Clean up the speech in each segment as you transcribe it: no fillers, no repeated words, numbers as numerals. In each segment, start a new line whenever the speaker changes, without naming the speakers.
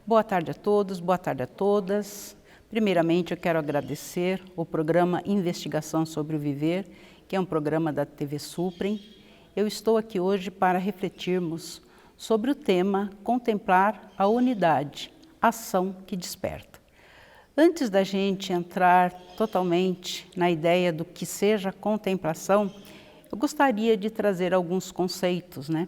Boa tarde a todos, boa tarde a todas. Primeiramente, eu quero agradecer o programa Investigação sobre o Viver, que é um programa da TV Suprem. Eu estou aqui hoje para refletirmos sobre o tema Contemplar a Unidade, Ação que Desperta. Antes da gente entrar totalmente na ideia do que seja contemplação, eu gostaria de trazer alguns conceitos, né?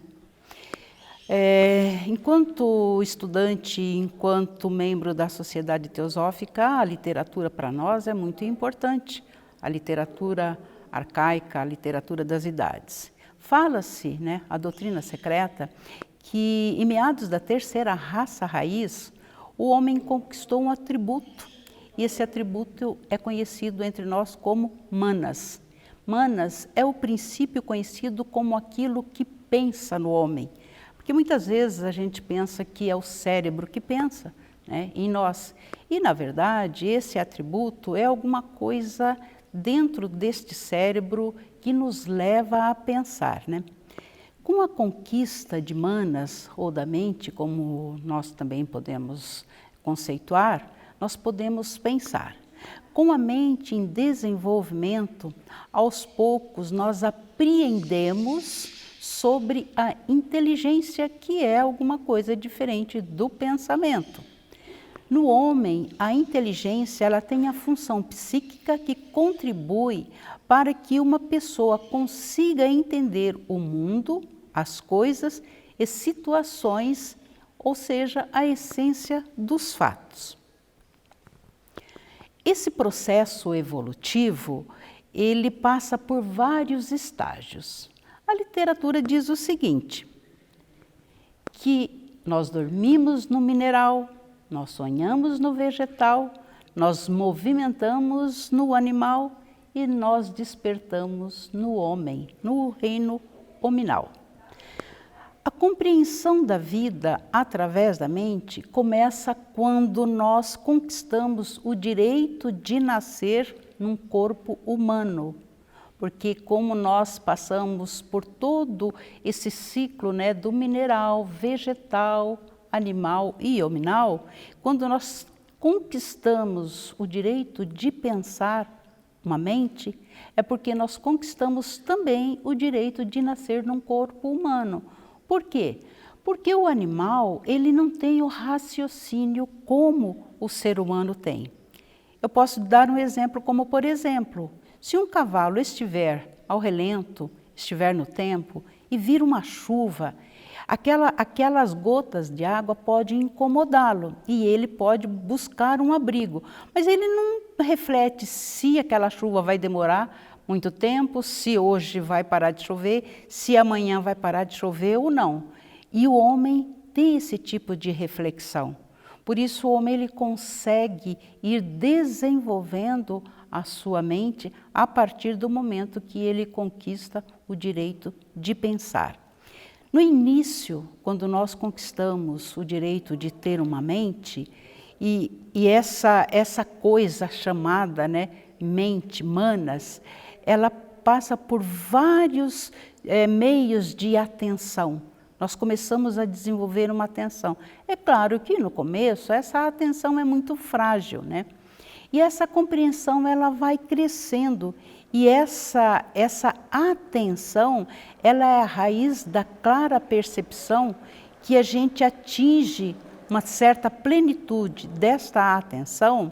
Enquanto estudante, enquanto membro da Sociedade Teosófica, a literatura para nós é muito importante. A literatura arcaica, a literatura das idades. Fala-se, né, a doutrina secreta, que em meados da terceira raça raiz, o homem conquistou um atributo, e esse atributo é conhecido entre nós como manas. Manas é o princípio conhecido como aquilo que pensa no homem. Porque muitas vezes a gente pensa que é o cérebro que pensa, né, em nós. E, na verdade, esse atributo é alguma coisa dentro deste cérebro que nos leva a pensar, né? Com a conquista de manas ou da mente, como nós também podemos conceituar, nós podemos pensar. Com a mente em desenvolvimento, aos poucos nós apreendemos sobre a inteligência, que é alguma coisa diferente do pensamento. No homem, a inteligência ela tem a função psíquica que contribui para que uma pessoa consiga entender o mundo, as coisas e situações, ou seja, a essência dos fatos. Esse processo evolutivo, ele passa por vários estágios. A literatura diz o seguinte, que nós dormimos no mineral, nós sonhamos no vegetal, nós movimentamos no animal e nós despertamos no homem, no reino hominal. A compreensão da vida através da mente começa quando nós conquistamos o direito de nascer num corpo humano. Porque como nós passamos por todo esse ciclo, né, do mineral, vegetal, animal e hominal, quando nós conquistamos o direito de pensar uma mente, é porque nós conquistamos também o direito de nascer num corpo humano. Por quê? Porque o animal, ele não tem o raciocínio como o ser humano tem. Eu posso dar um exemplo como, por exemplo, se um cavalo estiver ao relento, estiver no tempo e vir uma chuva, aquelas gotas de água podem incomodá-lo e ele pode buscar um abrigo. Mas ele não reflete se aquela chuva vai demorar muito tempo, se hoje vai parar de chover, se amanhã vai parar de chover ou não. E o homem tem esse tipo de reflexão. Por isso o homem ele consegue ir desenvolvendo a sua mente a partir do momento que ele conquista o direito de pensar. No início, quando nós conquistamos o direito de ter uma mente, e essa coisa chamada, né, mente, manas, ela passa por vários meios de atenção. Nós começamos a desenvolver uma atenção. É claro que no começo essa atenção é muito frágil, né? E essa compreensão ela vai crescendo e essa atenção ela é a raiz da clara percepção que a gente atinge uma certa plenitude desta atenção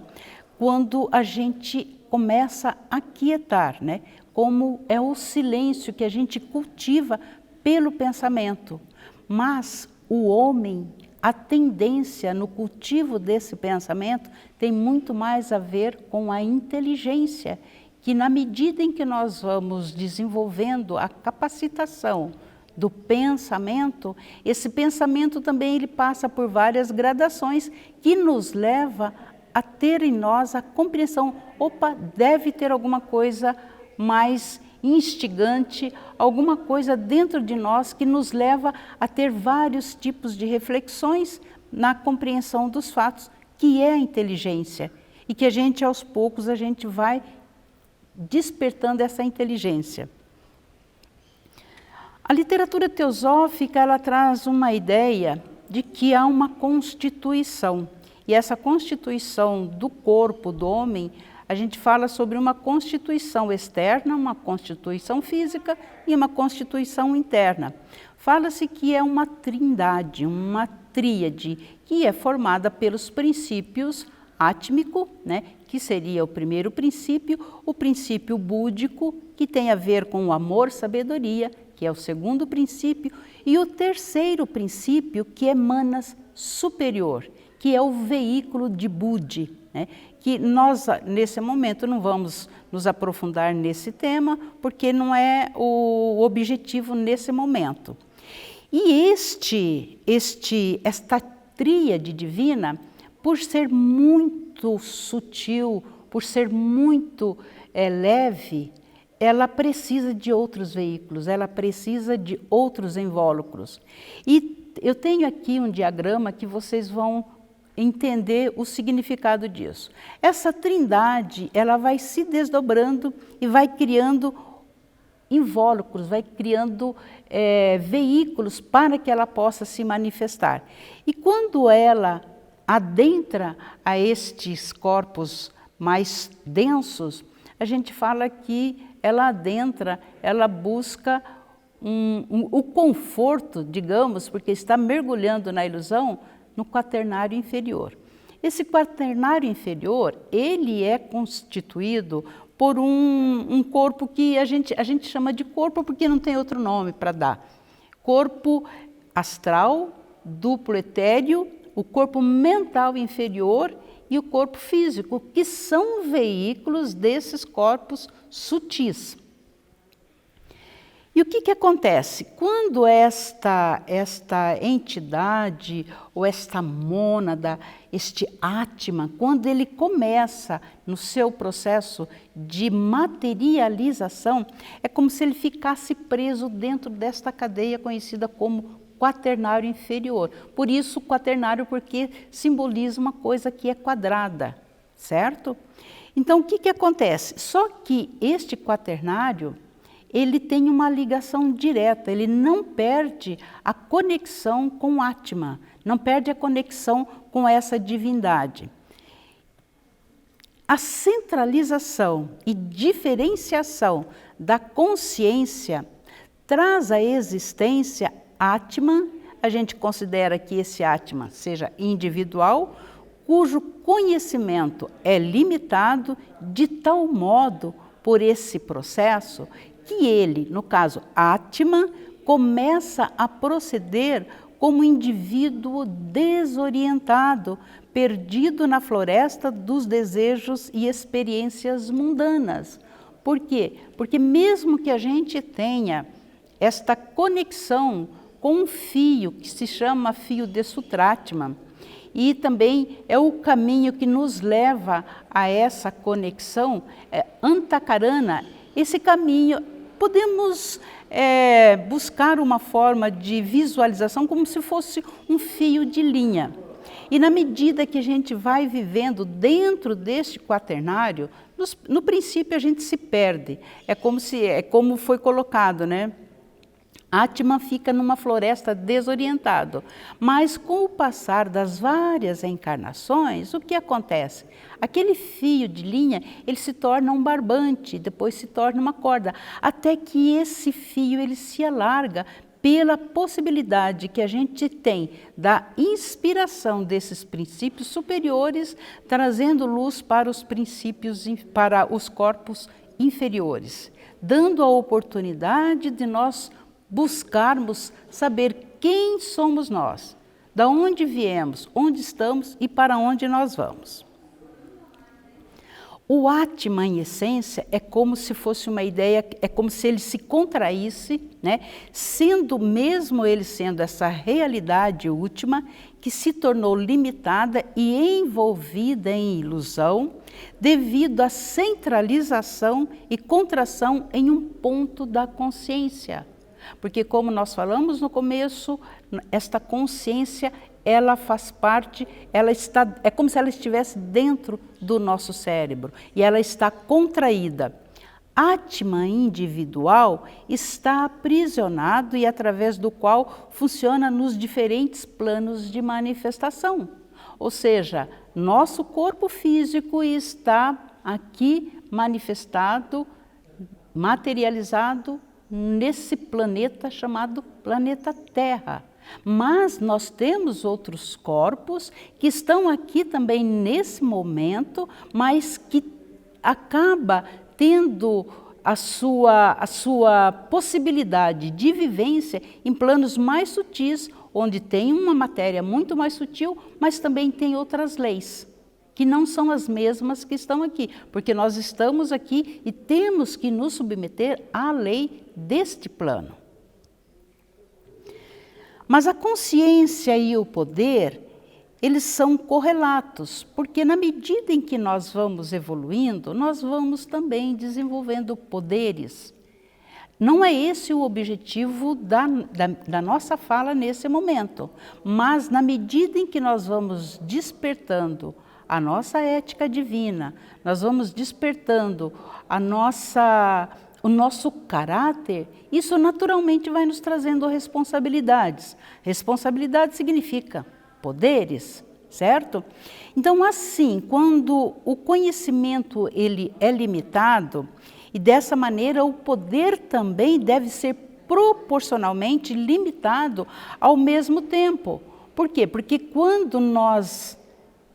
quando a gente começa a quietar, né? Como é o silêncio que a gente cultiva pelo pensamento. Mas o homem, a tendência no cultivo desse pensamento tem muito mais a ver com a inteligência, que na medida em que nós vamos desenvolvendo a capacitação do pensamento, esse pensamento também ele passa por várias gradações que nos leva a ter em nós a compreensão, opa, deve ter alguma coisa mais instigante, alguma coisa dentro de nós que nos leva a ter vários tipos de reflexões na compreensão dos fatos, que é a inteligência. E que a gente, aos poucos, a gente vai despertando essa inteligência. A literatura teosófica, ela traz uma ideia de que há uma constituição. E essa constituição do corpo do homem, a gente fala sobre uma constituição externa, uma constituição física e uma constituição interna. Fala-se que é uma trindade, uma tríade, que é formada pelos princípios átmico, né, que seria o primeiro princípio, o princípio búdico, que tem a ver com o amor, sabedoria, que é o segundo princípio, e o terceiro princípio, que é manas superior, que é o veículo de Budi, né? Que nós, nesse momento, não vamos nos aprofundar nesse tema, porque não é o objetivo nesse momento. E esta tríade divina, por ser muito sutil, por ser muito leve, ela precisa de outros veículos, ela precisa de outros invólucros. E eu tenho aqui um diagrama que vocês vão entender o significado disso. Essa trindade, ela vai se desdobrando e vai criando invólucros, vai criando veículos para que ela possa se manifestar. E quando ela adentra a estes corpos mais densos, a gente fala que ela adentra, ela busca o conforto, digamos, porque está mergulhando na ilusão, no quaternário inferior. Esse quaternário inferior, ele é constituído por um corpo que a gente chama de corpo porque não tem outro nome para dar. Corpo astral, duplo etéreo, o corpo mental inferior e o corpo físico, que são veículos desses corpos sutis. E o que acontece? Quando esta entidade, ou esta mônada, este Atman, quando ele começa no seu processo de materialização, é como se ele ficasse preso dentro desta cadeia conhecida como quaternário inferior. Por isso, quaternário, porque simboliza uma coisa que é quadrada, certo? Então, o que acontece? Só que este quaternário, ele tem uma ligação direta, ele não perde a conexão com o Atman, não perde a conexão com essa divindade. A centralização e diferenciação da consciência traz à existência Atman, a gente considera que esse Atman seja individual, cujo conhecimento é limitado de tal modo por esse processo que ele, no caso Atman, começa a proceder como indivíduo desorientado, perdido na floresta dos desejos e experiências mundanas. Por quê? Porque mesmo que a gente tenha esta conexão com um fio que se chama fio de Sutratman, e também é o caminho que nos leva a essa conexão, Antakarana, esse caminho, podemos buscar uma forma de visualização como se fosse um fio de linha. E na medida que a gente vai vivendo dentro deste quaternário, no princípio a gente se perde. É como foi colocado, né? Atman fica numa floresta desorientado, mas com o passar das várias encarnações, o que acontece? Aquele fio de linha, ele se torna um barbante, depois se torna uma corda, até que esse fio ele se alarga pela possibilidade que a gente tem da inspiração desses princípios superiores, trazendo luz para os princípios, para os corpos inferiores, dando a oportunidade de nós buscarmos saber quem somos nós, da onde viemos, onde estamos e para onde nós vamos. O Atman, em essência, é como se fosse uma ideia, é como se ele se contraísse, né? Mesmo ele sendo essa realidade última, que se tornou limitada e envolvida em ilusão, devido à centralização e contração em um ponto da consciência. Porque, como nós falamos no começo, esta consciência, ela faz parte, é como se ela estivesse dentro do nosso cérebro e ela está contraída. Atma individual está aprisionado e através do qual funciona nos diferentes planos de manifestação. Ou seja, nosso corpo físico está aqui manifestado, materializado nesse planeta chamado planeta Terra. Mas nós temos outros corpos que estão aqui também nesse momento, mas que acaba tendo a sua possibilidade de vivência em planos mais sutis, onde tem uma matéria muito mais sutil, mas também tem outras leis, que não são as mesmas que estão aqui, porque nós estamos aqui e temos que nos submeter à lei deste plano. Mas a consciência e o poder, eles são correlatos, porque na medida em que nós vamos evoluindo, nós vamos também desenvolvendo poderes. Não é esse o objetivo da nossa fala nesse momento, mas na medida em que nós vamos despertando a nossa ética divina, nós vamos despertando o nosso caráter, isso naturalmente vai nos trazendo responsabilidades. Responsabilidade significa poderes, certo? Então, assim, quando o conhecimento ele é limitado, e dessa maneira o poder também deve ser proporcionalmente limitado ao mesmo tempo. Por quê? Porque quando nós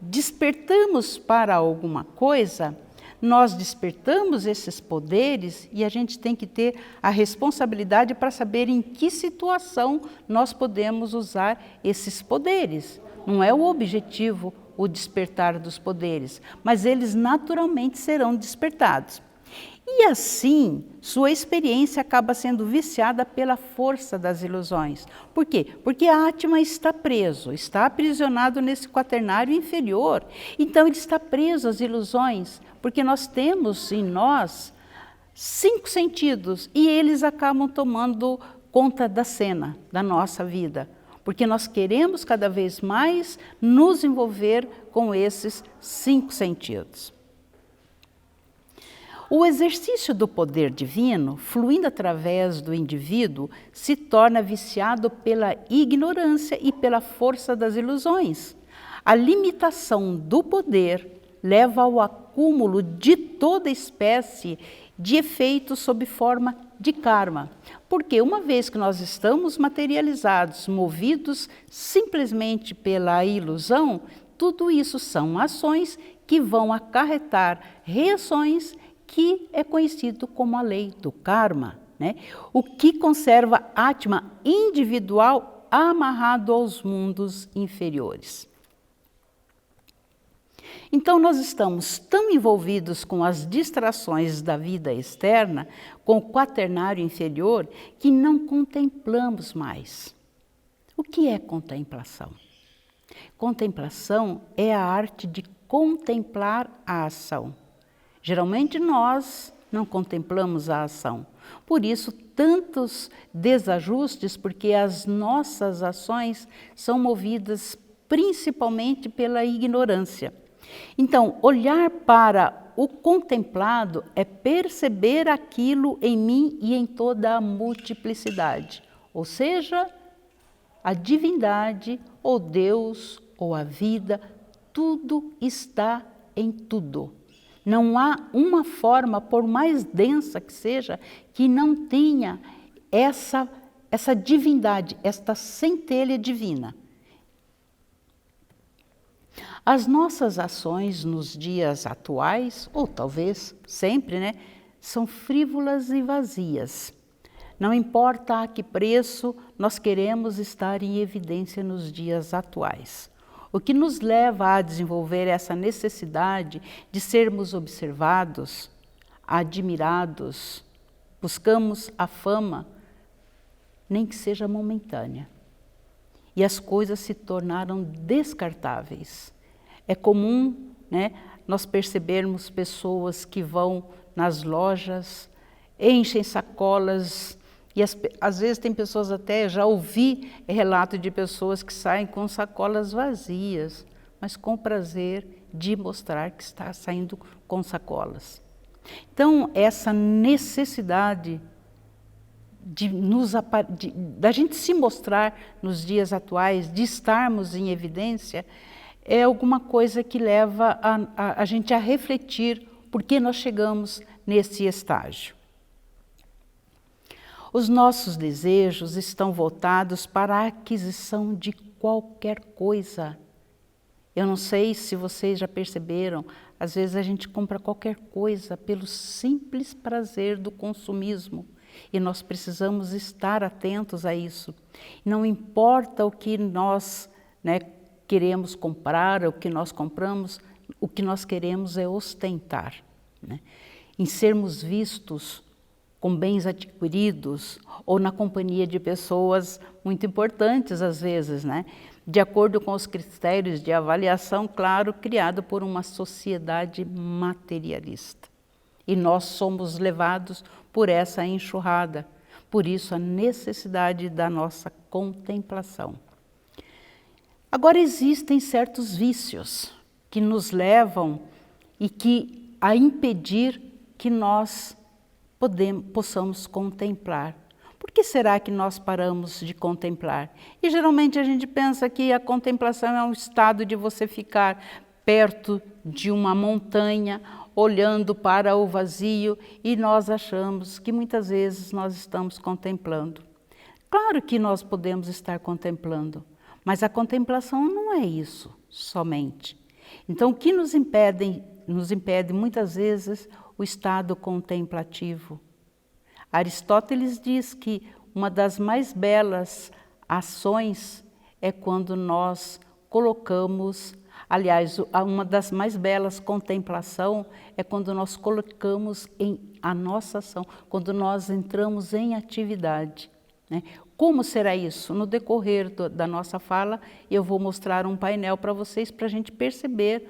despertamos para alguma coisa, nós despertamos esses poderes e a gente tem que ter a responsabilidade para saber em que situação nós podemos usar esses poderes. Não é o objetivo o despertar dos poderes, mas eles naturalmente serão despertados. E assim, sua experiência acaba sendo viciada pela força das ilusões. Por quê? Porque a Atma está preso, está aprisionado nesse quaternário inferior. Então ele está preso às ilusões, porque nós temos em nós 5 sentidos e eles acabam tomando conta da cena, da nossa vida. Porque nós queremos cada vez mais nos envolver com esses 5 sentidos. O exercício do poder divino, fluindo através do indivíduo, se torna viciado pela ignorância e pela força das ilusões. A limitação do poder leva ao acúmulo de toda espécie de efeitos sob forma de karma. Porque uma vez que nós estamos materializados, movidos simplesmente pela ilusão, tudo isso são ações que vão acarretar reações que é conhecido como a lei do karma, né? O que conserva Atma individual amarrado aos mundos inferiores. Então nós estamos tão envolvidos com as distrações da vida externa, com o quaternário inferior, que não contemplamos mais. O que é contemplação? Contemplação é a arte de contemplar a ação. Geralmente nós não contemplamos a ação. Por isso, tantos desajustes, porque as nossas ações são movidas principalmente pela ignorância. Então, olhar para o contemplado é perceber aquilo em mim e em toda a multiplicidade. Ou seja, a divindade, ou Deus, ou a vida, tudo está em tudo. Não há uma forma, por mais densa que seja, que não tenha essa divindade, esta centelha divina. As nossas ações nos dias atuais, ou talvez sempre, né, são frívolas e vazias. Não importa a que preço nós queremos estar em evidência nos dias atuais. O que nos leva a desenvolver essa necessidade de sermos observados, admirados, buscamos a fama, nem que seja momentânea. E as coisas se tornaram descartáveis. É comum, né, nós percebermos pessoas que vão nas lojas, enchem sacolas, e às vezes tem pessoas até, já ouvi relato de pessoas que saem com sacolas vazias, mas com prazer de mostrar que está saindo com sacolas. Então, essa necessidade da gente se mostrar nos dias atuais, de estarmos em evidência, é alguma coisa que leva a gente a refletir por que nós chegamos nesse estágio. Os nossos desejos estão voltados para a aquisição de qualquer coisa. Eu não sei se vocês já perceberam, às vezes a gente compra qualquer coisa pelo simples prazer do consumismo. E nós precisamos estar atentos a isso. Não importa o que nós queremos comprar, o que nós compramos, o que nós queremos é ostentar. Em sermos vistos com bens adquiridos ou na companhia de pessoas muito importantes às vezes, de acordo com os critérios de avaliação, claro, criado por uma sociedade materialista. E nós somos levados por essa enxurrada, por isso a necessidade da nossa contemplação. Agora existem certos vícios que nos levam a impedir que nós possamos contemplar. Por que será que nós paramos de contemplar? E geralmente a gente pensa que a contemplação é um estado de você ficar perto de uma montanha, olhando para o vazio, e nós achamos que muitas vezes nós estamos contemplando. Claro que nós podemos estar contemplando, mas a contemplação não é isso somente. Então, o que nos impede muitas vezes o estado contemplativo? Aristóteles diz que uma das mais belas ações é quando nós colocamos, aliás, uma das mais belas contemplação é quando nós colocamos a nossa ação, quando nós entramos em atividade. Como será isso? No decorrer da nossa fala, eu vou mostrar um painel para vocês, para a gente perceber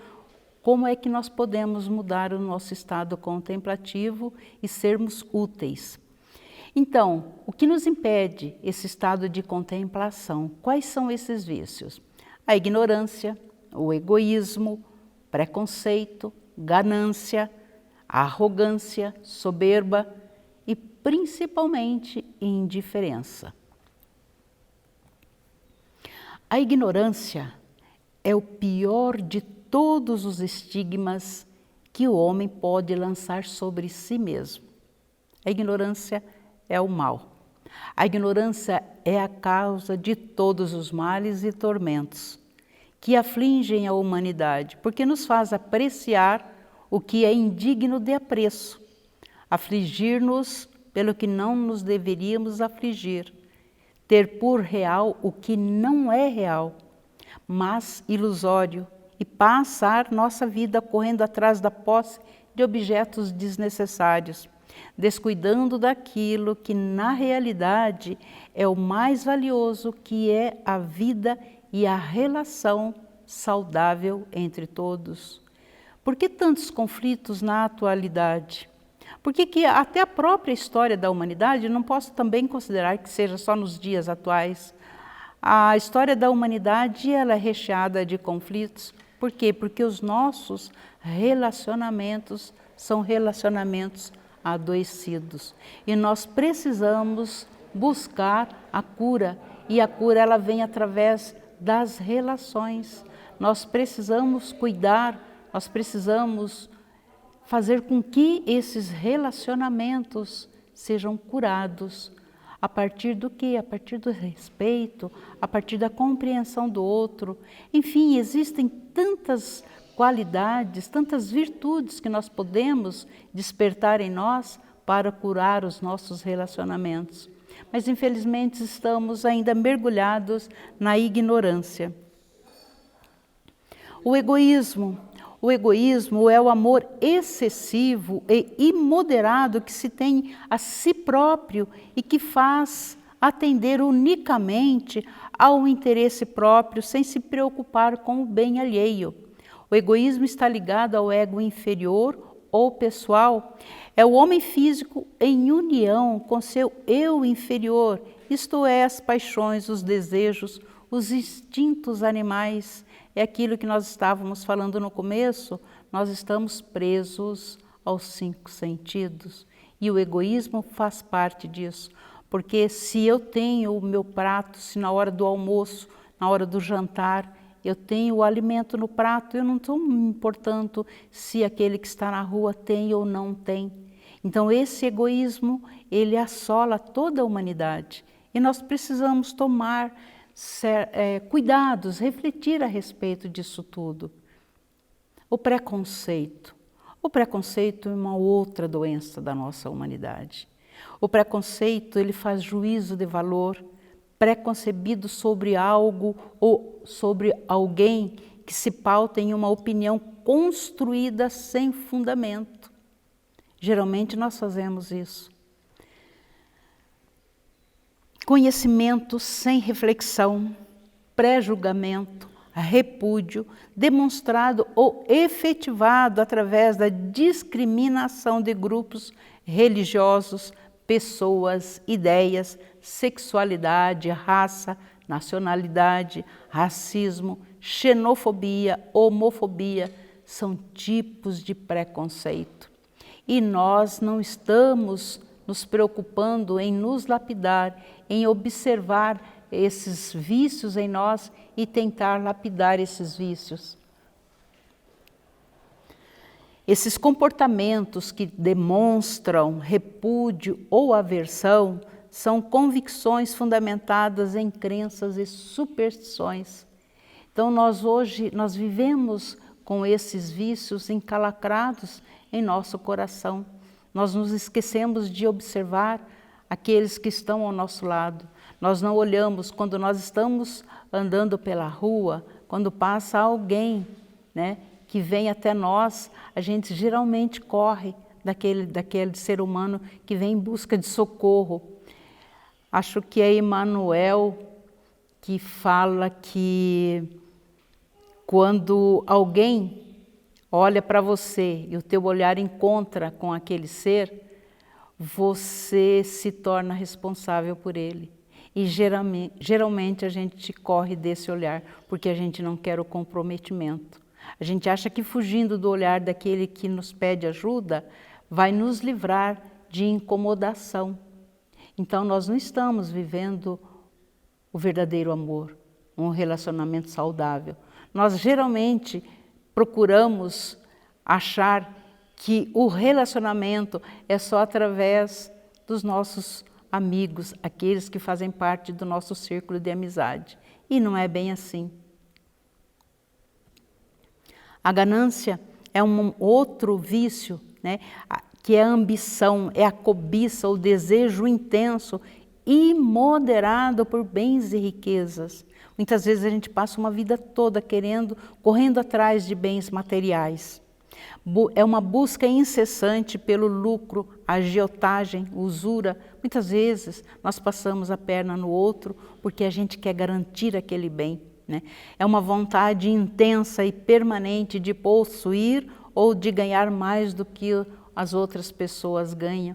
como é que nós podemos mudar o nosso estado contemplativo e sermos úteis. Então, o que nos impede esse estado de contemplação? Quais são esses vícios? A ignorância, o egoísmo, preconceito, ganância, a arrogância, soberba e principalmente indiferença. A ignorância é o pior de todos os estigmas que o homem pode lançar sobre si mesmo. A ignorância é o mal. A ignorância é a causa de todos os males e tormentos que afligem a humanidade, porque nos faz apreciar o que é indigno de apreço, afligir-nos pelo que não nos deveríamos afligir, ter por real o que não é real, mas ilusório, e passar nossa vida correndo atrás da posse de objetos desnecessários, descuidando daquilo que na realidade é o mais valioso, que é a vida e a relação saudável entre todos. Por que tantos conflitos na atualidade? Porque até a própria história da humanidade, não posso também considerar que seja só nos dias atuais. A história da humanidade ela é recheada de conflitos. Por quê? Porque os nossos relacionamentos são relacionamentos adoecidos. E nós precisamos buscar a cura. E a cura ela vem através das relações. Nós precisamos cuidar, nós precisamos fazer com que esses relacionamentos sejam curados. A partir do quê? A partir do respeito, a partir da compreensão do outro. Enfim, existem tantas qualidades, tantas virtudes que nós podemos despertar em nós para curar os nossos relacionamentos. Mas, infelizmente, estamos ainda mergulhados na ignorância. O egoísmo é o amor excessivo e imoderado que se tem a si próprio e que faz atender unicamente ao interesse próprio sem se preocupar com o bem alheio. O egoísmo está ligado ao ego inferior ou pessoal. É o homem físico em união com seu eu inferior, isto é, as paixões, os desejos, os instintos animais. É aquilo que nós estávamos falando no começo, nós estamos presos aos 5 sentidos. E o egoísmo faz parte disso, porque se eu tenho o meu prato, se na hora do almoço, na hora do jantar, eu tenho o alimento no prato, eu não estou me importando se aquele que está na rua tem ou não tem. Então esse egoísmo, ele assola toda a humanidade e nós precisamos tomar cuidados, refletir a respeito disso tudo. O preconceito. O preconceito é uma outra doença da nossa humanidade. O preconceito, ele faz juízo de valor, preconcebido sobre algo ou sobre alguém que se pauta em uma opinião construída sem fundamento. Geralmente nós fazemos isso. Conhecimento sem reflexão, pré-julgamento, repúdio, demonstrado ou efetivado através da discriminação de grupos religiosos, pessoas, ideias, sexualidade, raça, nacionalidade, racismo, xenofobia, homofobia, são tipos de preconceito. E nós não estamos nos preocupando em nos lapidar, em observar esses vícios em nós e tentar lapidar esses vícios. Esses comportamentos que demonstram repúdio ou aversão são convicções fundamentadas em crenças e superstições. Então nós vivemos com esses vícios encalacrados em nosso coração. Nós nos esquecemos de observar aqueles que estão ao nosso lado. Nós não olhamos quando nós estamos andando pela rua, quando passa alguém, né, que vem até nós, a gente geralmente corre daquele ser humano que vem em busca de socorro. Acho que é Emmanuel que fala que quando alguém olha para você e o teu olhar encontra com aquele ser, você se torna responsável por ele. E geralmente a gente corre desse olhar porque a gente não quer o comprometimento. A gente acha que fugindo do olhar daquele que nos pede ajuda vai nos livrar de incomodação. Então nós não estamos vivendo o verdadeiro amor, um relacionamento saudável. Nós geralmente procuramos achar que o relacionamento é só através dos nossos amigos, aqueles que fazem parte do nosso círculo de amizade. E não é bem assim. A ganância é um outro vício, né, que é a ambição, é a cobiça, o desejo intenso, imoderado por bens e riquezas. Muitas vezes a gente passa uma vida toda correndo atrás de bens materiais. É uma busca incessante pelo lucro, agiotagem, usura. Muitas vezes nós passamos a perna no outro porque a gente quer garantir aquele bem, né? É uma vontade intensa e permanente de possuir ou de ganhar mais do que as outras pessoas ganham.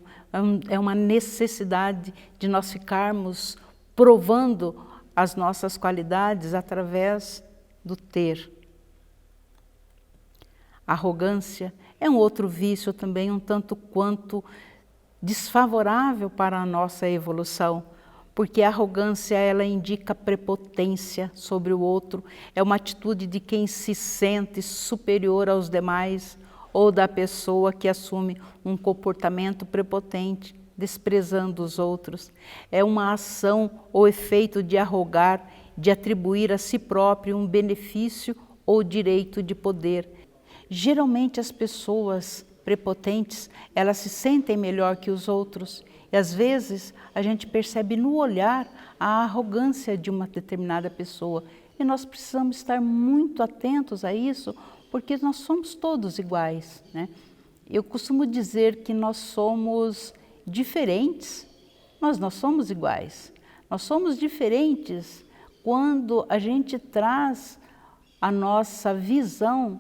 É uma necessidade de nós ficarmos provando as nossas qualidades através do ter. A arrogância é um outro vício também um tanto quanto desfavorável para a nossa evolução, porque a arrogância ela indica prepotência sobre o outro, é uma atitude de quem se sente superior aos demais ou da pessoa que assume um comportamento prepotente, desprezando os outros. É uma ação ou efeito de arrogar, de atribuir a si próprio um benefício ou direito de poder. Geralmente as pessoas prepotentes, elas se sentem melhor que os outros e às vezes a gente percebe no olhar a arrogância de uma determinada pessoa e nós precisamos estar muito atentos a isso porque nós somos todos iguais, né? Eu costumo dizer que nós somos diferentes, mas nós somos iguais. Nós somos diferentes quando a gente traz a nossa visão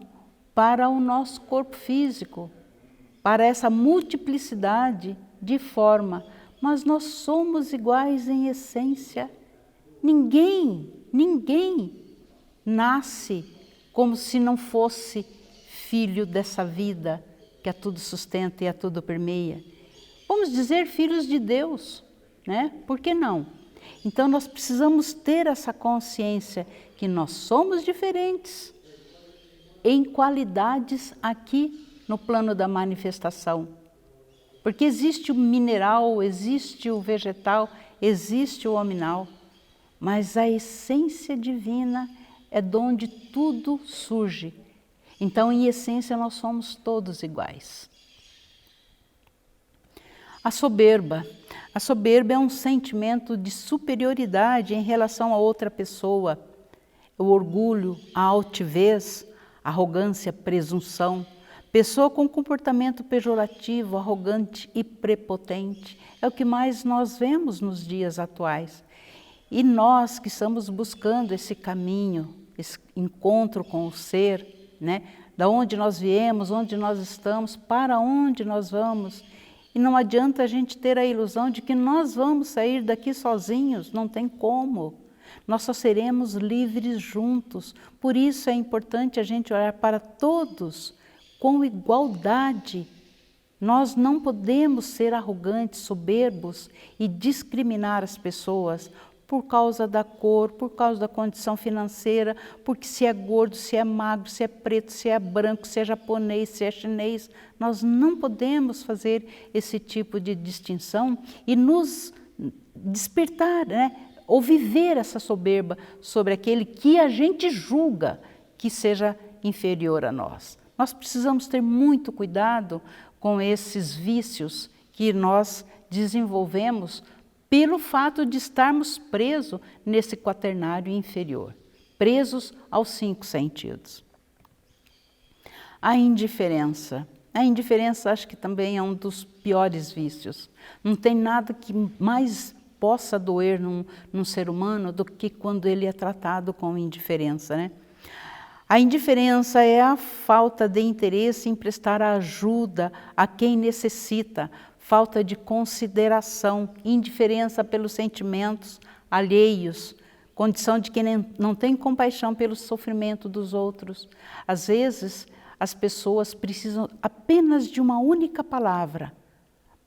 para o nosso corpo físico, para essa multiplicidade de forma, mas nós somos iguais em essência. Ninguém nasce como se não fosse filho dessa vida, que a tudo sustenta e a tudo permeia. Vamos dizer filhos de Deus, né? Por que não? Então nós precisamos ter essa consciência que nós somos diferentes em qualidades aqui no plano da manifestação. Porque existe o mineral, existe o vegetal, existe o hominal, mas a essência divina é de onde tudo surge. Então, em essência, nós somos todos iguais. A soberba é um sentimento de superioridade em relação a outra pessoa. O orgulho, a altivez, a arrogância, presunção. Pessoa com comportamento pejorativo, arrogante e prepotente. É o que mais nós vemos nos dias atuais. E nós que estamos buscando esse caminho, esse encontro com o ser, né? Da onde nós viemos, onde nós estamos, para onde nós vamos. E não adianta a gente ter a ilusão de que nós vamos sair daqui sozinhos, não tem como. Nós só seremos livres juntos. Por isso é importante a gente olhar para todos com igualdade. Nós não podemos ser arrogantes, soberbos e discriminar as pessoas por causa da cor, por causa da condição financeira, porque se é gordo, se é magro, se é preto, se é branco, se é japonês, se é chinês. Nós não podemos fazer esse tipo de distinção e nos despertar, né? Ou viver essa soberba sobre aquele que a gente julga que seja inferior a nós. Nós precisamos ter muito cuidado com esses vícios que nós desenvolvemos pelo fato de estarmos presos nesse quaternário inferior, presos aos 5 sentidos. A indiferença. A indiferença acho que também é um dos piores vícios. Não tem nada que mais possa doer num ser humano do que quando ele é tratado com indiferença, né? A indiferença é a falta de interesse em prestar ajuda a quem necessita, falta de consideração, indiferença pelos sentimentos alheios, condição de quem não tem compaixão pelo sofrimento dos outros. Às vezes, as pessoas precisam apenas de uma única palavra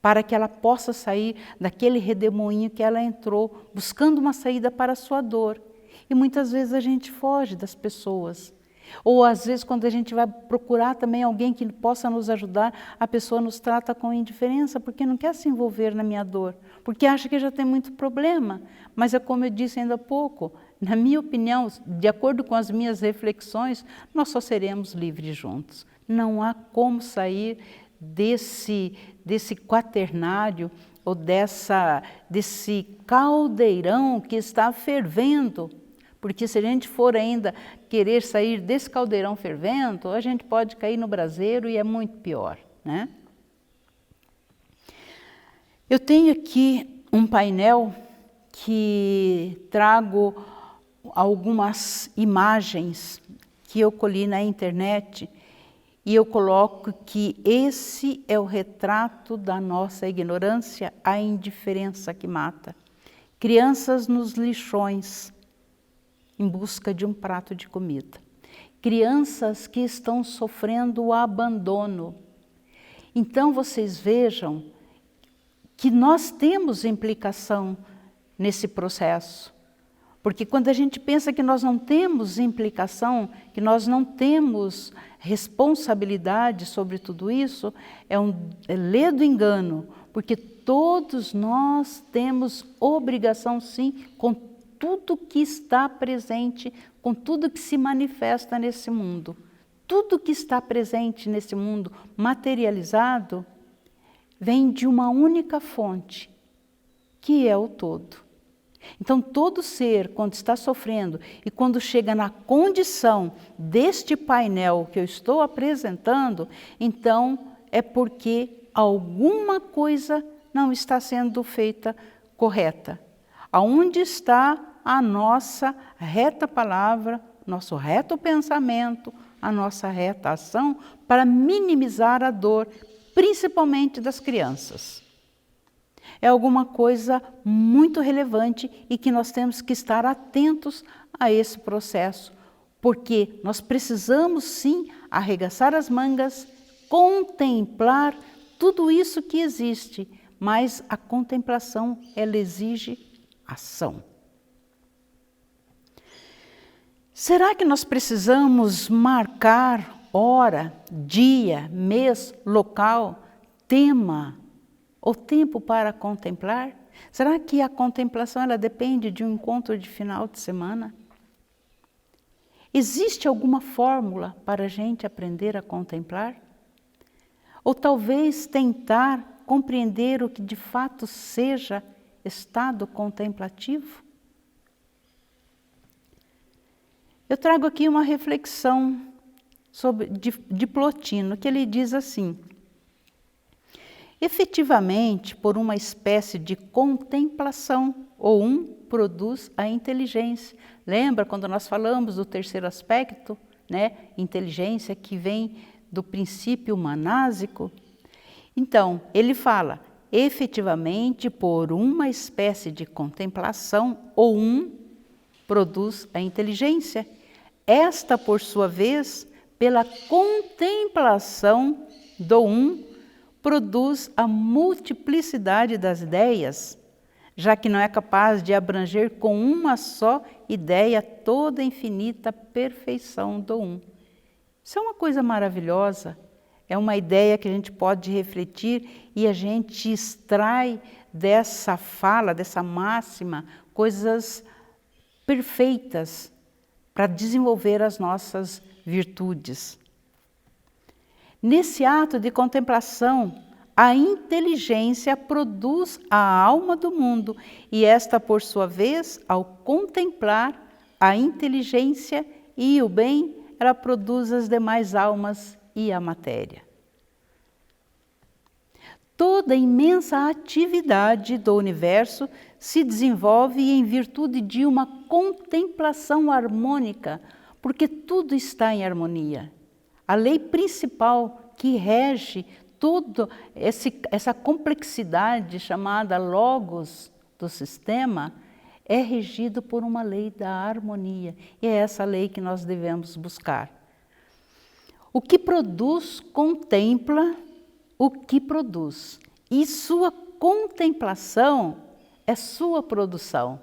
para que ela possa sair daquele redemoinho que ela entrou, buscando uma saída para a sua dor. E muitas vezes a gente foge das pessoas. Ou às vezes quando a gente vai procurar também alguém que possa nos ajudar, a pessoa nos trata com indiferença porque não quer se envolver na minha dor, porque acha que já tem muito problema. Mas é como eu disse ainda há pouco, na minha opinião, de acordo com as minhas reflexões, nós só seremos livres juntos. Não há como sair desse quaternário ou desse caldeirão que está fervendo. Porque se a gente for ainda querer sair desse caldeirão fervendo, a gente pode cair no braseiro e é muito pior, né? Eu tenho aqui um painel que trago algumas imagens que eu colhi na internet e eu coloco que esse é o retrato da nossa ignorância, a indiferença que mata. Crianças nos lixões, em busca de um prato de comida. Crianças que estão sofrendo o abandono. Então vocês vejam que nós temos implicação nesse processo. Porque quando a gente pensa que nós não temos implicação, que nós não temos responsabilidade sobre tudo isso, é ledo engano, porque todos nós temos obrigação sim com tudo que está presente, com tudo que se manifesta nesse mundo. Tudo que está presente nesse mundo materializado vem de uma única fonte, que é o todo. Então, todo ser, quando está sofrendo e quando chega na condição deste painel que eu estou apresentando, então é porque alguma coisa não está sendo feita correta. Aonde está a nossa reta palavra, nosso reto pensamento, a nossa reta ação para minimizar a dor, principalmente das crianças? É alguma coisa muito relevante e que nós temos que estar atentos a esse processo, porque nós precisamos sim arregaçar as mangas, contemplar tudo isso que existe, mas a contemplação, ela exige ação. Será que nós precisamos marcar hora, dia, mês, local, tema ou tempo para contemplar? Será que a contemplação ela depende de um encontro de final de semana? Existe alguma fórmula para a gente aprender a contemplar? Ou talvez tentar compreender o que de fato seja estado contemplativo? Eu trago aqui uma reflexão de Plotino, que ele diz assim: efetivamente, por uma espécie de contemplação, ou produz a inteligência. Lembra quando nós falamos do terceiro aspecto, né? Inteligência que vem do princípio manásico? Então, ele fala, efetivamente, por uma espécie de contemplação, ou produz a inteligência. Esta, por sua vez, pela contemplação do produz a multiplicidade das ideias, já que não é capaz de abranger com uma só ideia toda a infinita perfeição do Isso é uma coisa maravilhosa, é uma ideia que a gente pode refletir e a gente extrai dessa fala, dessa máxima, coisas perfeitas para desenvolver as nossas virtudes. Nesse ato de contemplação, a inteligência produz a alma do mundo e esta, por sua vez, ao contemplar a inteligência e o bem, ela produz as demais almas e a matéria. Toda a imensa atividade do universo se desenvolve em virtude de uma contemplação harmônica, porque tudo está em harmonia. A lei principal que rege toda essa complexidade chamada logos do sistema é regido por uma lei da harmonia. E é essa lei que nós devemos buscar. O que produz, contempla o que produz. E sua contemplação é sua produção.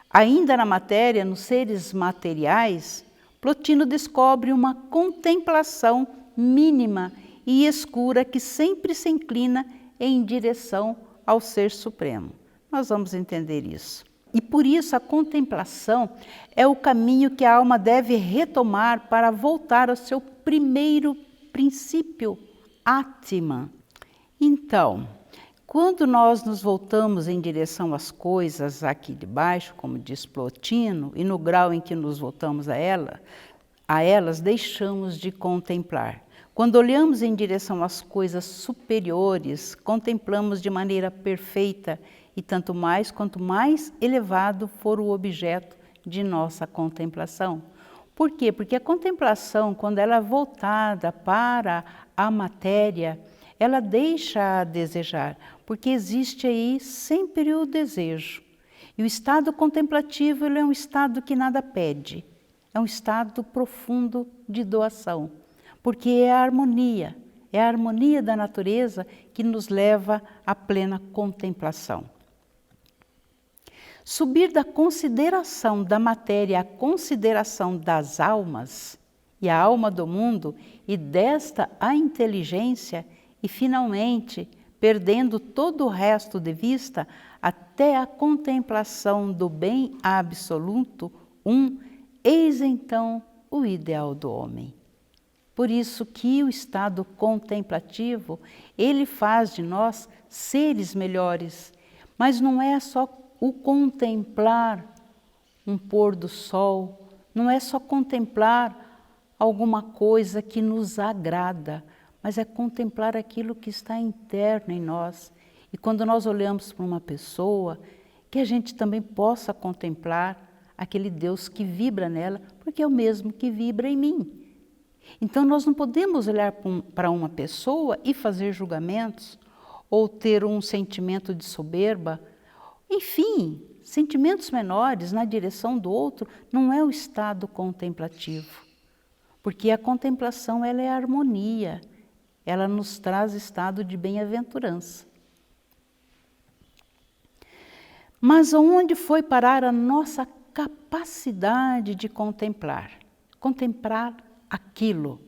Ainda na matéria, nos seres materiais, Plotino descobre uma contemplação mínima e escura que sempre se inclina em direção ao Ser Supremo. Nós vamos entender isso. E por isso a contemplação é o caminho que a alma deve retomar para voltar ao seu primeiro princípio, Atman. Então, quando nós nos voltamos em direção às coisas aqui de baixo, como diz Plotino, e no grau em que nos voltamos a elas deixamos de contemplar. Quando olhamos em direção às coisas superiores, contemplamos de maneira perfeita e tanto mais quanto mais elevado for o objeto de nossa contemplação. Por quê? Porque a contemplação, quando ela é voltada para a matéria, ela deixa a desejar, porque existe aí sempre o desejo. E o estado contemplativo ele é um estado que nada pede, é um estado profundo de doação, porque é a harmonia da natureza que nos leva à plena contemplação. Subir da consideração da matéria à consideração das almas, e a alma do mundo, e desta a inteligência, e finalmente, perdendo todo o resto de vista, até a contemplação do bem absoluto, eis então o ideal do homem. Por isso que o estado contemplativo, ele faz de nós seres melhores, mas não é só o contemplar um pôr do sol, não é só contemplar alguma coisa que nos agrada, mas é contemplar aquilo que está interno em nós. E quando nós olhamos para uma pessoa, que a gente também possa contemplar aquele Deus que vibra nela, porque é o mesmo que vibra em mim. Então nós não podemos olhar para uma pessoa e fazer julgamentos, ou ter um sentimento de soberba, enfim, sentimentos menores na direção do outro, não é o estado contemplativo. Porque a contemplação ela é harmonia, ela nos traz estado de bem-aventurança. Mas aonde foi parar a nossa capacidade de contemplar? Contemplar aquilo.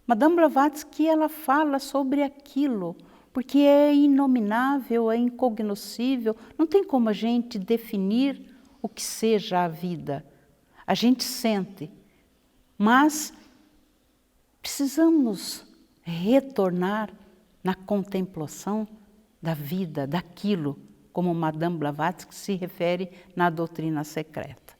Madame Blavatsky, ela fala sobre aquilo, porque é inominável, é incognoscível, não tem como a gente definir o que seja a vida. A gente sente, mas precisamos retornar na contemplação da vida, daquilo, como Madame Blavatsky se refere na doutrina secreta.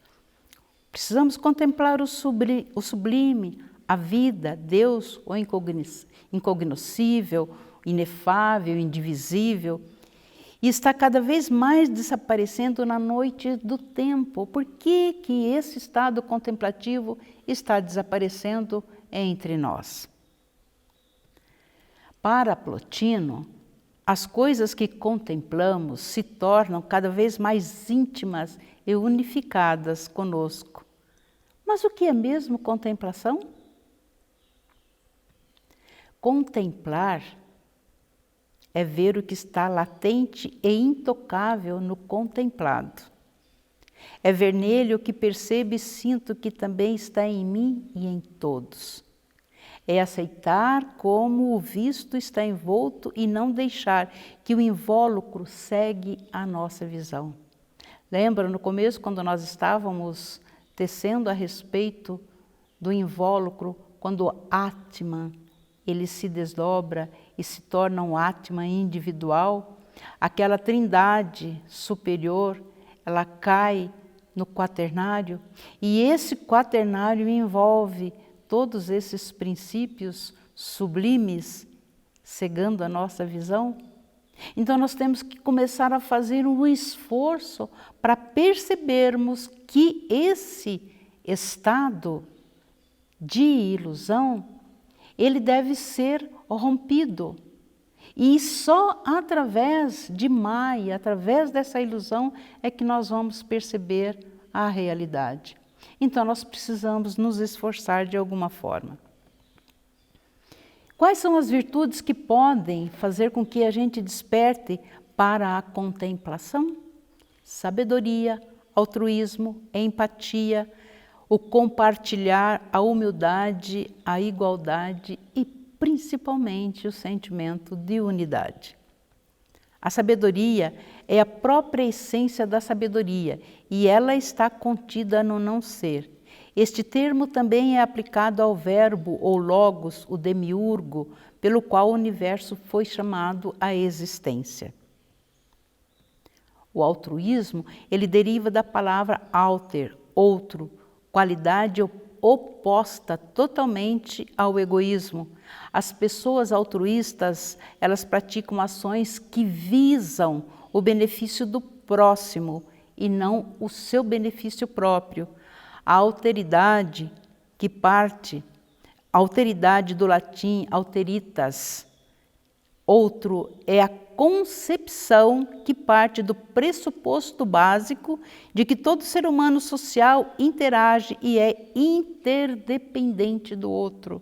Precisamos contemplar o sublime, a vida, Deus, o incognoscível, inefável, indivisível, e está cada vez mais desaparecendo na noite do tempo. Por que que esse estado contemplativo está desaparecendo entre nós? Para Plotino, as coisas que contemplamos se tornam cada vez mais íntimas e unificadas conosco. Mas o que é mesmo contemplação? Contemplar é ver o que está latente e intocável no contemplado. É ver nele o que percebo e sinto que também está em mim e em todos. É aceitar como o visto está envolto e não deixar que o invólucro segue a nossa visão. Lembra no começo, quando nós estávamos tecendo a respeito do invólucro, quando o Atman, ele se desdobra e se torna um Atman individual, aquela trindade superior, ela cai no quaternário, e esse quaternário envolve todos esses princípios sublimes, cegando a nossa visão. Então nós temos que começar a fazer um esforço para percebermos que esse estado de ilusão, ele deve ser rompido. E só através de Maya, através dessa ilusão, é que nós vamos perceber a realidade. Então nós precisamos nos esforçar de alguma forma. Quais são as virtudes que podem fazer com que a gente desperte para a contemplação? Sabedoria, altruísmo, empatia, o compartilhar, a humildade, a igualdade e principalmente o sentimento de unidade. A sabedoria é a própria essência da sabedoria e ela está contida no não ser. Este termo também é aplicado ao verbo ou logos, o demiurgo, pelo qual o universo foi chamado à existência. O altruísmo, ele deriva da palavra alter, outro, qualidade oposta totalmente ao egoísmo. As pessoas altruístas, elas praticam ações que visam o benefício do próximo e não o seu benefício próprio. A alteridade que parte, alteridade do latim alteritas, outro é a concepção que parte do pressuposto básico de que todo ser humano social interage e é interdependente do outro.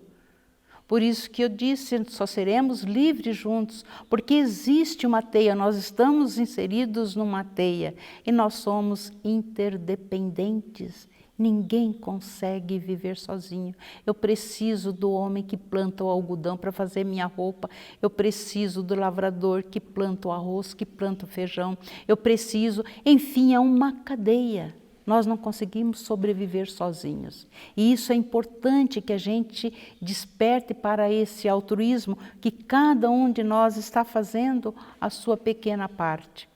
Por isso que eu disse, só seremos livres juntos, porque existe uma teia, nós estamos inseridos numa teia e nós somos interdependentes. Ninguém consegue viver sozinho. Eu preciso do homem que planta o algodão para fazer minha roupa. Eu preciso do lavrador que planta o arroz, que planta o feijão. Eu preciso, enfim, é uma cadeia. Nós não conseguimos sobreviver sozinhos. E isso é importante que a gente desperte para esse altruísmo que cada um de nós está fazendo a sua pequena parte.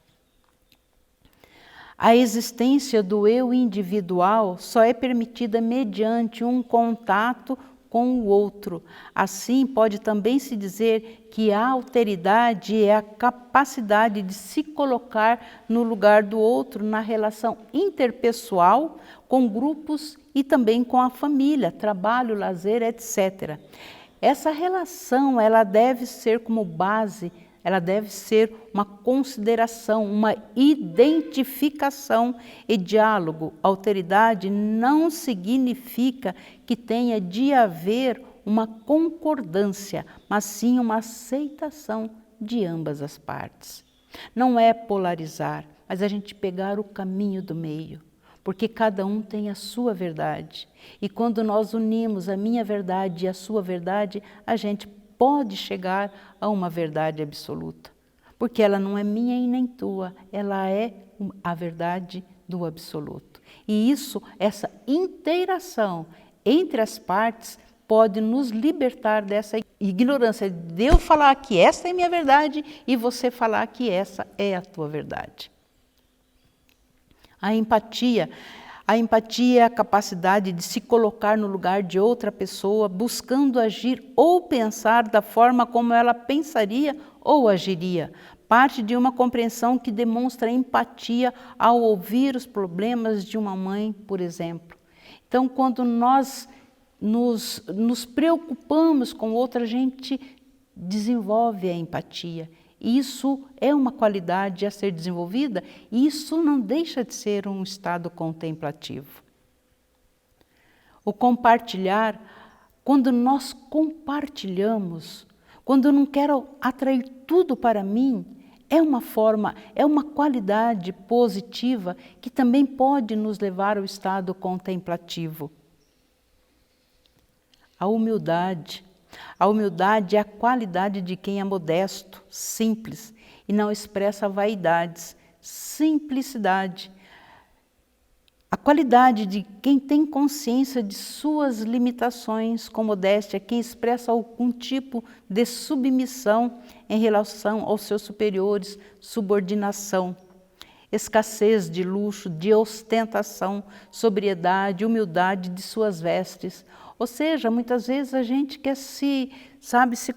A existência do eu individual só é permitida mediante um contato com o outro. Assim, pode também se dizer que a alteridade é a capacidade de se colocar no lugar do outro na relação interpessoal, com grupos e também com a família, trabalho, lazer, etc. Essa relação, ela deve ser como base, ela deve ser uma consideração, uma identificação e diálogo. Alteridade não significa que tenha de haver uma concordância, mas sim uma aceitação de ambas as partes. Não é polarizar, mas a gente pegar o caminho do meio, porque cada um tem a sua verdade. E quando nós unimos a minha verdade e a sua verdade, a gente pode chegar a uma verdade absoluta. Porque ela não é minha e nem tua, ela é a verdade do absoluto. E isso, essa inteiração entre as partes, pode nos libertar dessa ignorância de eu falar que essa é a minha verdade e você falar que essa é a tua verdade. A empatia é a capacidade de se colocar no lugar de outra pessoa, buscando agir ou pensar da forma como ela pensaria ou agiria. Parte de uma compreensão que demonstra empatia ao ouvir os problemas de uma mãe, por exemplo. Então, quando nós nos preocupamos com outra, a gente desenvolve a empatia. Isso é uma qualidade a ser desenvolvida e isso não deixa de ser um estado contemplativo. O compartilhar, quando nós compartilhamos, quando eu não quero atrair tudo para mim, é uma qualidade positiva que também pode nos levar ao estado contemplativo. A humildade é a qualidade de quem é modesto, simples e não expressa vaidades. Simplicidade. A qualidade de quem tem consciência de suas limitações com modéstia, quem expressa algum tipo de submissão em relação aos seus superiores, subordinação. Escassez de luxo, de ostentação, sobriedade, humildade de suas vestes. Ou seja, muitas vezes a gente quer se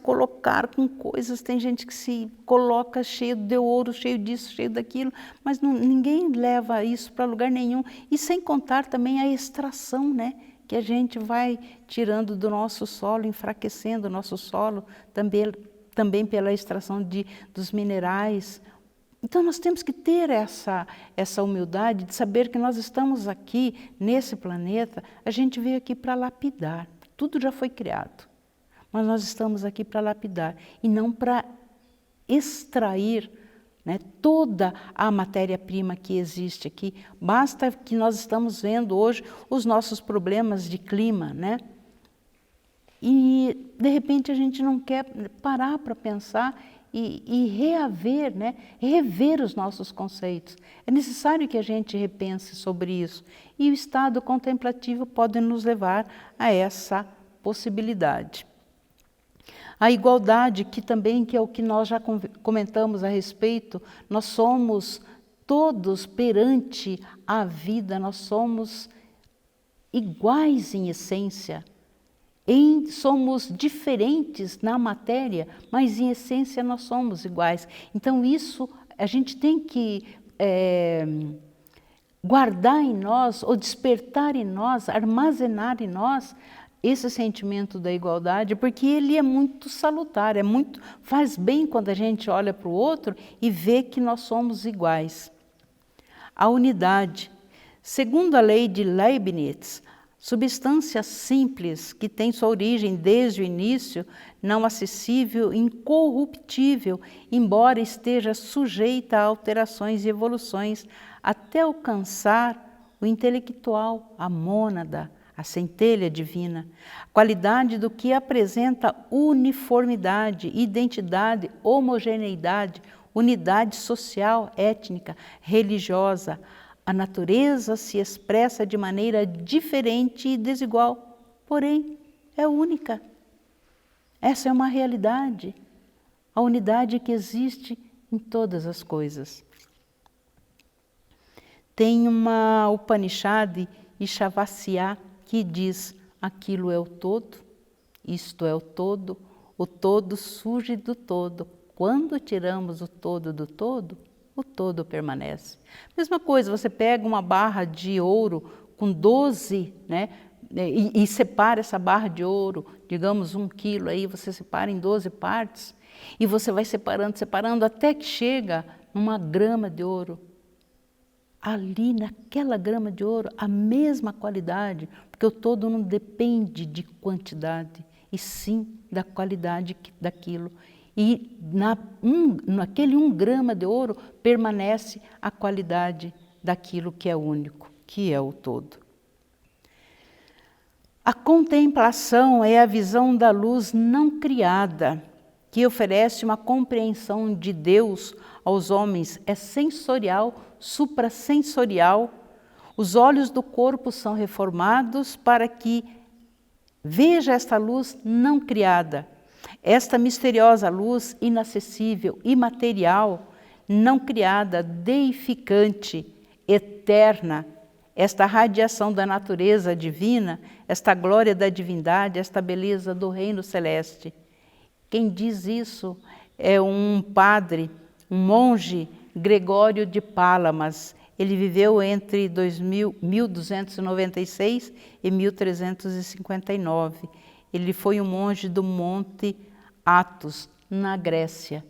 colocar com coisas, tem gente que se coloca cheio de ouro, cheio disso, cheio daquilo, mas ninguém leva isso para lugar nenhum. E sem contar também a extração, né? Que a gente vai tirando do nosso solo, enfraquecendo o nosso solo, também pela extração dos minerais. Então nós temos que ter essa humildade de saber que nós estamos aqui nesse planeta, a gente veio aqui para lapidar, tudo já foi criado, mas nós estamos aqui para lapidar e não para extrair, né, toda a matéria-prima que existe aqui. Basta que nós estamos vendo hoje os nossos problemas de clima, né? E de repente a gente não quer parar para pensar e reaver, né? Rever os nossos conceitos. É necessário que a gente repense sobre isso. E o estado contemplativo pode nos levar a essa possibilidade. A igualdade, que é o que nós já comentamos a respeito, nós somos todos perante a vida, nós somos iguais em essência. Somos diferentes na matéria, mas em essência nós somos iguais. Então isso a gente tem que guardar em nós, ou despertar em nós, armazenar em nós esse sentimento da igualdade, porque ele é muito salutar, faz bem quando a gente olha para o outro e vê que nós somos iguais. A unidade. Segundo a lei de Leibniz, substância simples, que tem sua origem desde o início, não acessível, incorruptível, embora esteja sujeita a alterações e evoluções, até alcançar o intelectual, a mônada, a centelha divina, qualidade do que apresenta uniformidade, identidade, homogeneidade, unidade social, étnica, religiosa. A natureza se expressa de maneira diferente e desigual, porém é única. Essa é uma realidade, a unidade que existe em todas as coisas. Tem uma Upanishad, Ishavasya, que diz: aquilo é o todo, isto é o todo surge do todo. Quando tiramos o todo do todo, o todo permanece. Mesma coisa, você pega uma barra de ouro com 12, né, e separa essa barra de ouro, digamos 1 quilo, aí você separa em 12 partes, e você vai separando, até que chega numa grama de ouro. Ali, naquela grama de ouro, a mesma qualidade, porque o todo não depende de quantidade, e sim da qualidade daquilo. E naquele 1 grama de ouro permanece a qualidade daquilo que é único, que é o todo. A contemplação é a visão da luz não criada, que oferece uma compreensão de Deus aos homens. É sensorial, suprassensorial. Os olhos do corpo são reformados para que veja esta luz não criada, esta misteriosa luz inacessível, imaterial, não criada, deificante, eterna, esta radiação da natureza divina, esta glória da divindade, esta beleza do reino celeste. Quem diz isso é um padre, um monge, Gregório de Palamas. Ele viveu entre 1296 e 1359. Ele foi um monge do Monte Athos, na Grécia.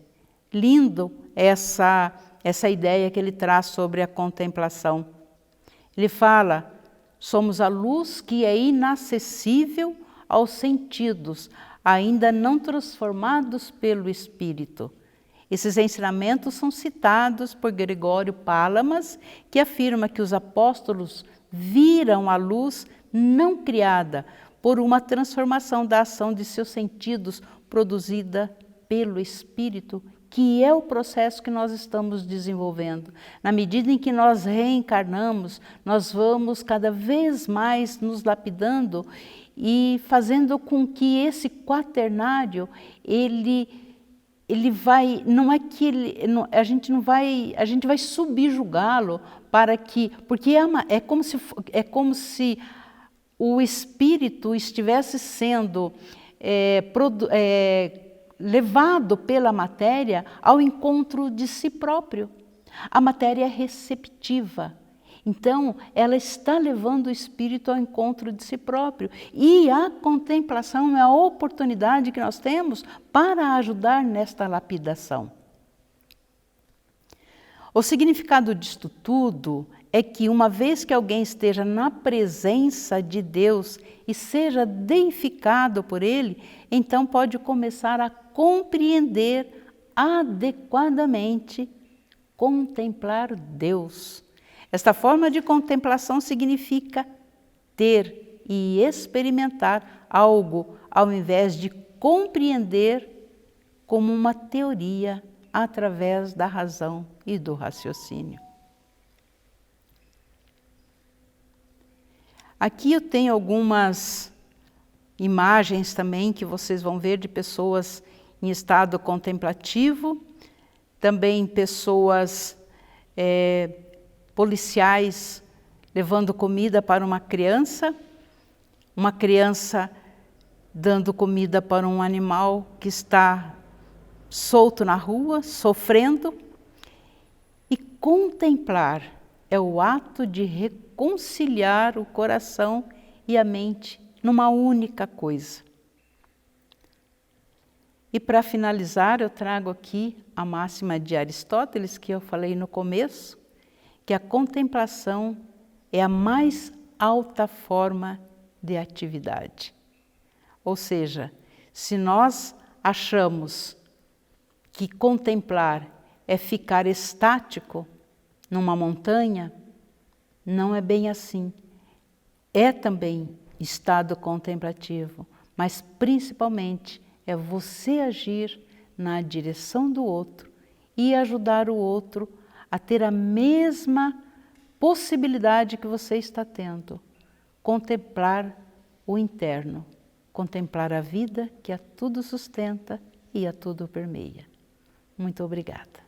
Lindo essa ideia que ele traz sobre a contemplação. Ele fala, somos a luz que é inacessível aos sentidos, ainda não transformados pelo Espírito. Esses ensinamentos são citados por Gregório Palamas, que afirma que os apóstolos viram a luz não criada por uma transformação da ação de seus sentidos produzida pelo Espírito, que é o processo que nós estamos desenvolvendo. Na medida em que nós reencarnamos, nós vamos cada vez mais nos lapidando e fazendo com que esse quaternário, ele vai, não é que a gente vai subjugá-lo para que, porque é como se o espírito estivesse sendo levado pela matéria ao encontro de si próprio. A matéria é receptiva, então ela está levando o espírito ao encontro de si próprio. E a contemplação é a oportunidade que nós temos para ajudar nesta lapidação. O significado disto tudo é que uma vez que alguém esteja na presença de Deus e seja deificado por Ele, então pode começar a compreender adequadamente, contemplar Deus. Esta forma de contemplação significa ter e experimentar algo, ao invés de compreender como uma teoria através da razão e do raciocínio. Aqui eu tenho algumas imagens também que vocês vão ver de pessoas em estado contemplativo, também pessoas policiais levando comida para uma criança dando comida para um animal que está solto na rua, sofrendo. E contemplar é o ato de reconciliar o coração e a mente numa única coisa. E para finalizar, eu trago aqui a máxima de Aristóteles, que eu falei no começo, que a contemplação é a mais alta forma de atividade. Ou seja, se nós achamos que contemplar é ficar estático numa montanha, não é bem assim. É também estado contemplativo, mas principalmente é você agir na direção do outro e ajudar o outro a ter a mesma possibilidade que você está tendo. Contemplar o interno, contemplar a vida que a tudo sustenta e a tudo permeia. Muito obrigada.